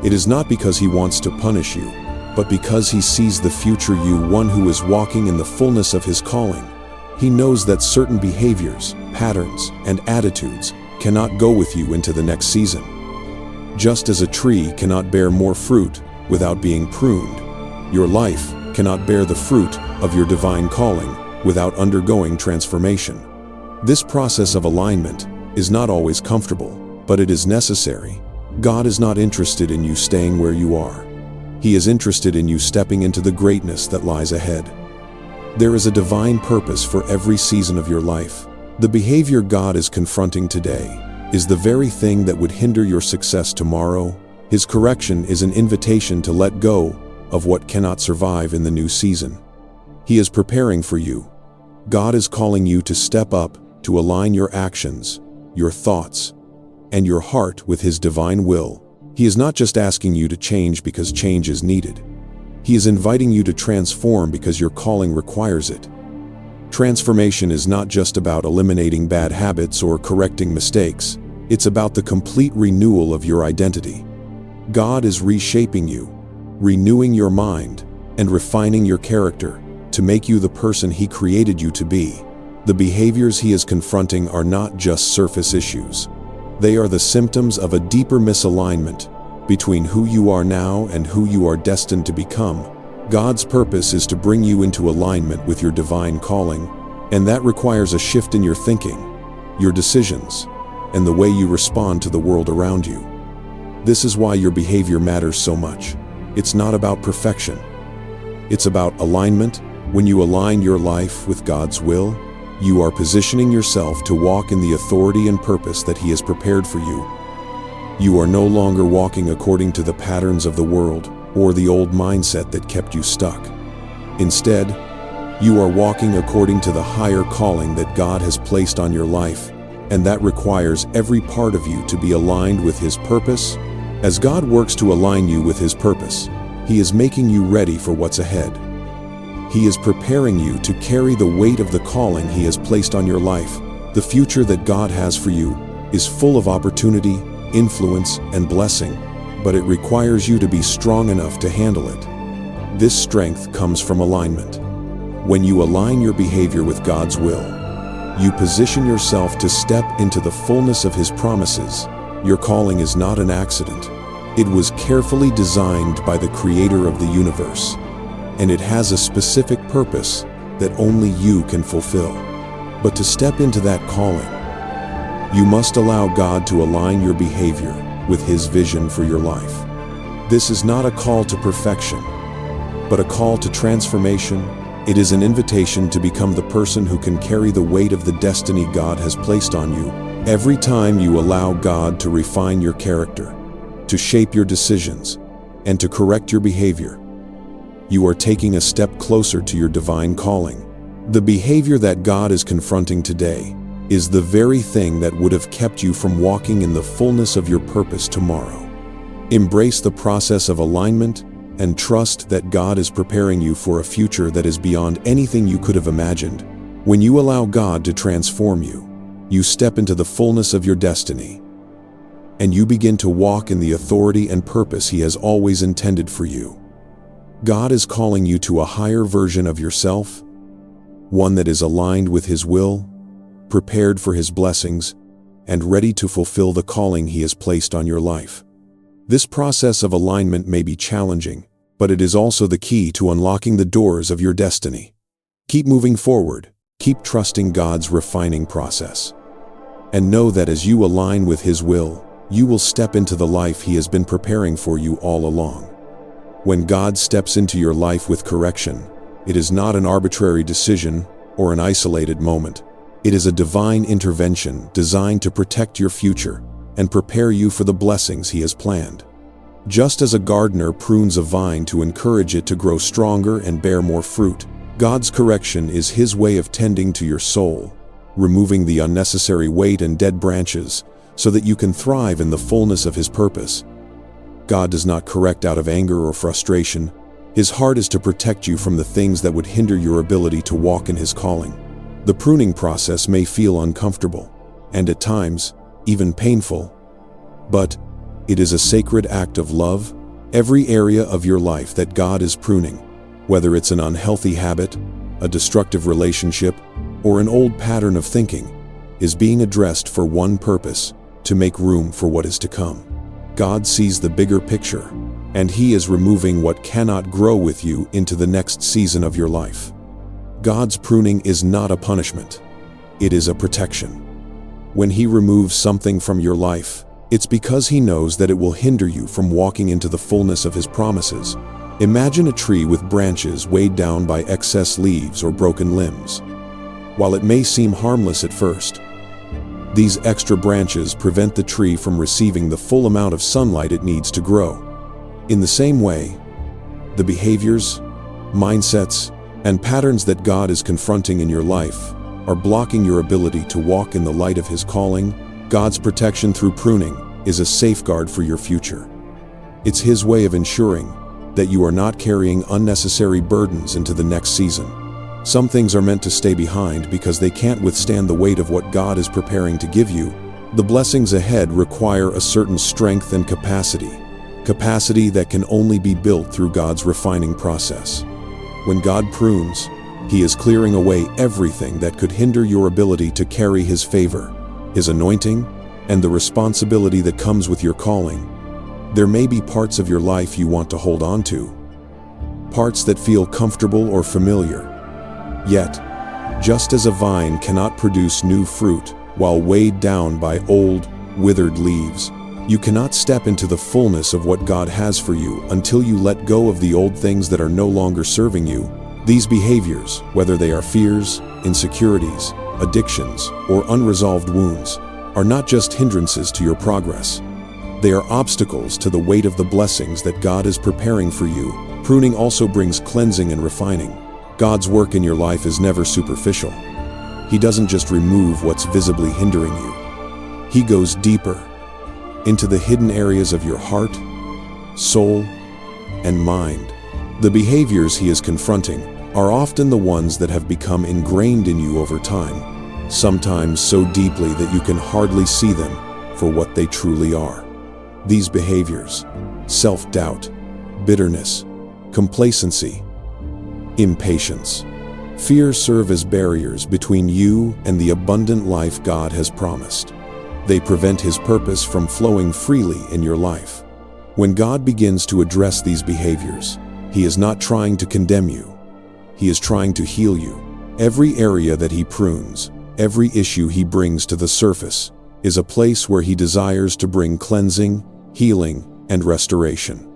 it is not because He wants to punish you, but because He sees the future you, one who is walking in the fullness of His calling. He knows that certain behaviors, patterns, and attitudes cannot go with you into the next season. Just as a tree cannot bear more fruit without being pruned, your life cannot bear the fruit of your divine calling without undergoing transformation. This process of alignment is not always comfortable, but it is necessary. God is not interested in you staying where you are. He is interested in you stepping into the greatness that lies ahead. There is a divine purpose for every season of your life. The behavior God is confronting today is the very thing that would hinder your success tomorrow. His correction is an invitation to let go of what cannot survive in the new season. He is preparing for you. God is calling you to step up, to align your actions, your thoughts, and your heart with His divine will. He is not just asking you to change because change is needed. He is inviting you to transform because your calling requires it. Transformation is not just about eliminating bad habits or correcting mistakes. It's about the complete renewal of your identity. God is reshaping you, renewing your mind, and refining your character to make you the person He created you to be. The behaviors He is confronting are not just surface issues. They are the symptoms of a deeper misalignment between who you are now and who you are destined to become. God's purpose is to bring you into alignment with your divine calling, and that requires a shift in your thinking, your decisions, and the way you respond to the world around you. This is why your behavior matters so much. It's not about perfection. It's about alignment. When you align your life with God's will, you are positioning yourself to walk in the authority and purpose that He has prepared for you. You are no longer walking according to the patterns of the world or the old mindset that kept you stuck. Instead, you are walking according to the higher calling that God has placed on your life, and that requires every part of you to be aligned with His purpose. As God works to align you with His purpose, He is making you ready for what's ahead. He is preparing you to carry the weight of the calling He has placed on your life. The future that God has for you is full of opportunity, influence, and blessing, but it requires you to be strong enough to handle it. This strength comes from alignment. When you align your behavior with God's will, you position yourself to step into the fullness of His promises. Your calling is not an accident. It was carefully designed by the Creator of the universe, and it has a specific purpose that only you can fulfill. But to step into that calling, you must allow God to align your behavior with His vision for your life. This is not a call to perfection, but a call to transformation. It is an invitation to become the person who can carry the weight of the destiny God has placed on you. Every time you allow God to refine your character, to shape your decisions, and to correct your behavior, you are taking a step closer to your divine calling. The behavior that God is confronting today is the very thing that would have kept you from walking in the fullness of your purpose tomorrow. Embrace the process of alignment and trust that God is preparing you for a future that is beyond anything you could have imagined. When you allow God to transform you, you step into the fullness of your destiny, and you begin to walk in the authority and purpose He has always intended for you. God is calling you to a higher version of yourself, one that is aligned with His will, prepared for His blessings, and ready to fulfill the calling He has placed on your life. This process of alignment may be challenging, but it is also the key to unlocking the doors of your destiny. Keep moving forward, keep trusting God's refining process, and know that as you align with His will, you will step into the life He has been preparing for you all along. When God steps into your life with correction, it is not an arbitrary decision or an isolated moment. It is a divine intervention designed to protect your future and prepare you for the blessings He has planned. Just as a gardener prunes a vine to encourage it to grow stronger and bear more fruit, God's correction is His way of tending to your soul, removing the unnecessary weight and dead branches so that you can thrive in the fullness of His purpose. God does not correct out of anger or frustration. His heart is to protect you from the things that would hinder your ability to walk in His calling. The pruning process may feel uncomfortable, and at times, even painful, but it is a sacred act of love. Every area of your life that God is pruning, whether it's an unhealthy habit, a destructive relationship, or an old pattern of thinking, is being addressed for one purpose: to make room for what is to come. God sees the bigger picture, and He is removing what cannot grow with you into the next season of your life. God's pruning is not a punishment. It is a protection. When He removes something from your life, it's because He knows that it will hinder you from walking into the fullness of His promises. Imagine a tree with branches weighed down by excess leaves or broken limbs. While it may seem harmless at first, these extra branches prevent the tree from receiving the full amount of sunlight it needs to grow. In the same way, the behaviors, mindsets, and patterns that God is confronting in your life are blocking your ability to walk in the light of His calling. God's protection through pruning is a safeguard for your future. It's His way of ensuring that you are not carrying unnecessary burdens into the next season. Some things are meant to stay behind because they can't withstand the weight of what God is preparing to give you. The blessings ahead require a certain strength and capacity that can only be built through God's refining process. When God prunes, He is clearing away everything that could hinder your ability to carry His favor, His anointing, and the responsibility that comes with your calling. There may be parts of your life you want to hold on to, parts that feel comfortable or familiar. Yet, just as a vine cannot produce new fruit while weighed down by old, withered leaves, you cannot step into the fullness of what God has for you until you let go of the old things that are no longer serving you. These behaviors, whether they are fears, insecurities, addictions, or unresolved wounds, are not just hindrances to your progress. They are obstacles to the weight of the blessings that God is preparing for you. Pruning also brings cleansing and refining. God's work in your life is never superficial. He doesn't just remove what's visibly hindering you. He goes deeper into the hidden areas of your heart, soul, and mind. The behaviors He is confronting are often the ones that have become ingrained in you over time, sometimes so deeply that you can hardly see them for what they truly are. These behaviors, self-doubt, bitterness, complacency, impatience, fear, serve as barriers between you and the abundant life God has promised. They prevent His purpose from flowing freely in your life. When God begins to address these behaviors, He is not trying to condemn you. He is trying to heal you. Every area that He prunes, every issue He brings to the surface, is a place where He desires to bring cleansing, healing, and restoration.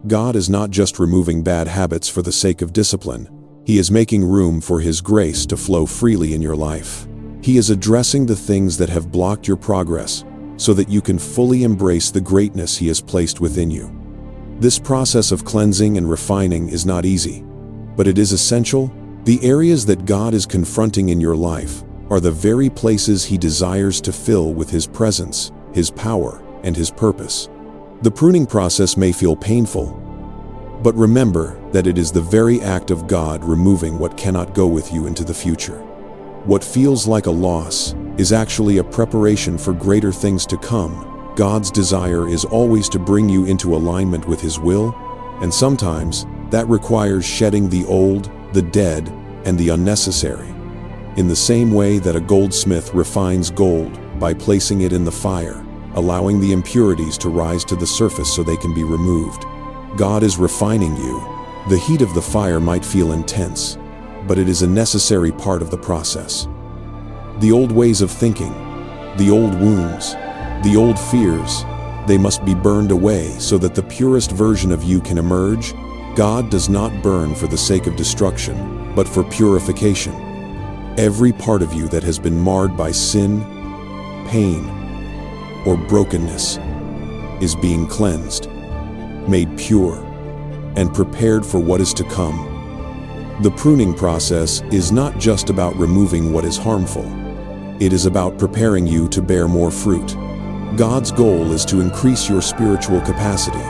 God is not just removing bad habits for the sake of discipline. He is making room for His grace to flow freely in your life. He is addressing the things that have blocked your progress so that you can fully embrace the greatness He has placed within you. This process of cleansing and refining is not easy, but it is essential. The areas that God is confronting in your life are the very places He desires to fill with His presence, His power, and His purpose. The pruning process may feel painful, but remember that it is the very act of God removing what cannot go with you into the future. What feels like a loss is actually a preparation for greater things to come. God's desire is always to bring you into alignment with His will, and sometimes that requires shedding the old, the dead, and the unnecessary. In the same way that a goldsmith refines gold by placing it in the fire, allowing the impurities to rise to the surface so they can be removed, God is refining you. The heat of the fire might feel intense, but it is a necessary part of the process. The old ways of thinking, the old wounds, the old fears, they must be burned away so that the purest version of you can emerge. God does not burn for the sake of destruction, but for purification. Every part of you that has been marred by sin, pain, or brokenness is being cleansed, made pure, and prepared for what is to come. The pruning process is not just about removing what is harmful. It is about preparing you to bear more fruit. God's goal is to increase your spiritual capacity,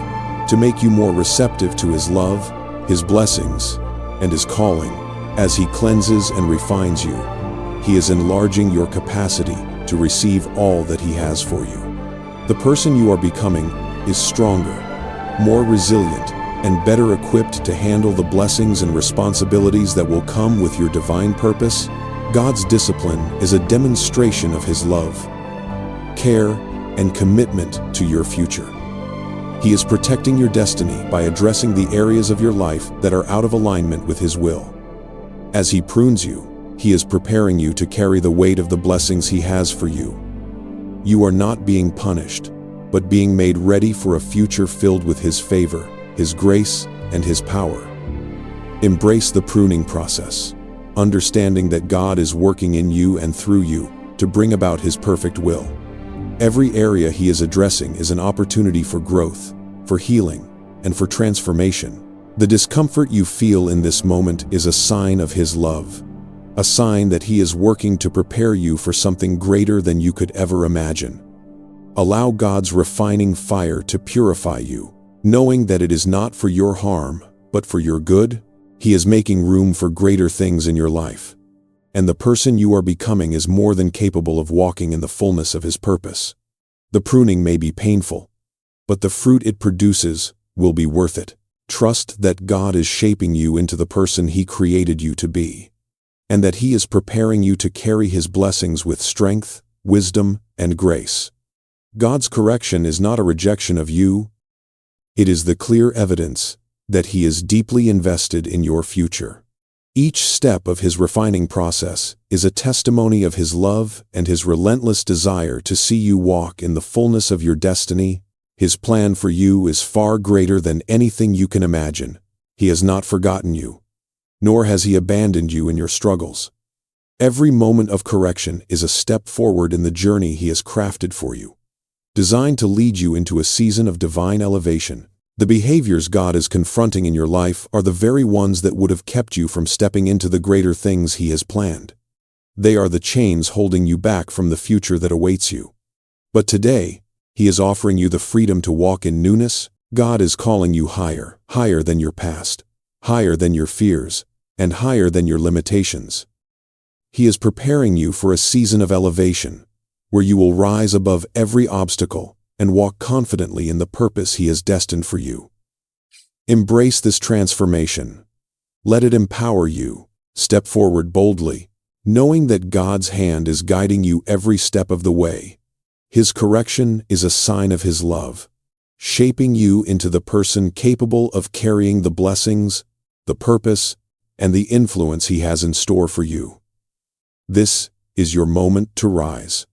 to make you more receptive to His love, His blessings, and His calling. As He cleanses and refines you, He is enlarging your capacity to receive all that He has for you. The person you are becoming is stronger, more resilient, and better equipped to handle the blessings and responsibilities that will come with your divine purpose. God's discipline is a demonstration of His love, care, and commitment to your future. He is protecting your destiny by addressing the areas of your life that are out of alignment with His will. As He prunes you, He is preparing you to carry the weight of the blessings He has for you. You are not being punished, but being made ready for a future filled with His favor, His grace, and His power. Embrace the pruning process, understanding that God is working in you and through you to bring about His perfect will. Every area He is addressing is an opportunity for growth, for healing, and for transformation. The discomfort you feel in this moment is a sign of His love, a sign that He is working to prepare you for something greater than you could ever imagine. Allow God's refining fire to purify you, knowing that it is not for your harm, but for your good. He is making room for greater things in your life, and the person you are becoming is more than capable of walking in the fullness of His purpose. The pruning may be painful, but the fruit it produces will be worth it. Trust that God is shaping you into the person He created you to be, and that He is preparing you to carry His blessings with strength, wisdom, and grace. God's correction is not a rejection of you. It is the clear evidence that He is deeply invested in your future. Each step of His refining process is a testimony of His love and His relentless desire to see you walk in the fullness of your destiny. His plan for you is far greater than anything you can imagine. He has not forgotten you, nor has He abandoned you in your struggles. Every moment of correction is a step forward in the journey He has crafted for you, designed to lead you into a season of divine elevation. The behaviors God is confronting in your life are the very ones that would have kept you from stepping into the greater things He has planned. They are the chains holding you back from the future that awaits you. But today, He is offering you the freedom to walk in newness. God is calling you higher, higher than your past, higher than your fears, and higher than your limitations. He is preparing you for a season of elevation, where you will rise above every obstacle and walk confidently in the purpose He has destined for you. Embrace this transformation. Let it empower you. Step forward boldly, knowing that God's hand is guiding you every step of the way. His correction is a sign of His love, shaping you into the person capable of carrying the blessings, the purpose, and the influence He has in store for you. This is your moment to rise.